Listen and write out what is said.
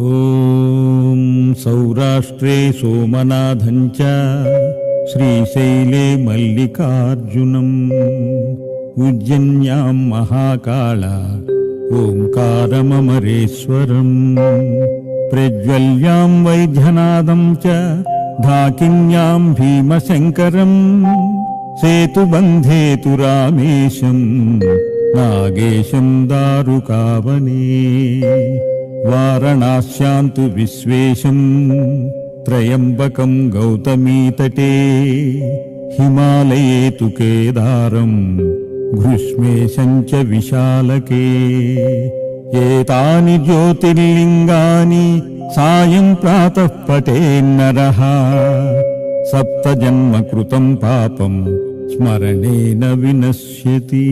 ఓం సౌరాష్ట్రే సోమనాథం చ శ్రీశైలే మల్లికార్జునం ఉజ్జన్యాం మహాకాళ ఓంకారమమరేశ్వరం ప్రజ్వల్యాం వైద్యనాదం చ ఢాకిన్యాం భీమశంకరం సేతుబంధేతు రామేశం నాగేశం దారుకావనే వారణాస్యాంతు విశ్వేశం త్రయంబకం గౌతమీతటే హిమాలయే తు కేదారం గ్రీష్మేశం చ విశాలకే ఏతాని జ్యోతిర్లింగాని సాయం ప్రాతః పఠేన్నరః సప్తజన్మ కృతం పాపం స్మరణేన వినశ్యతి.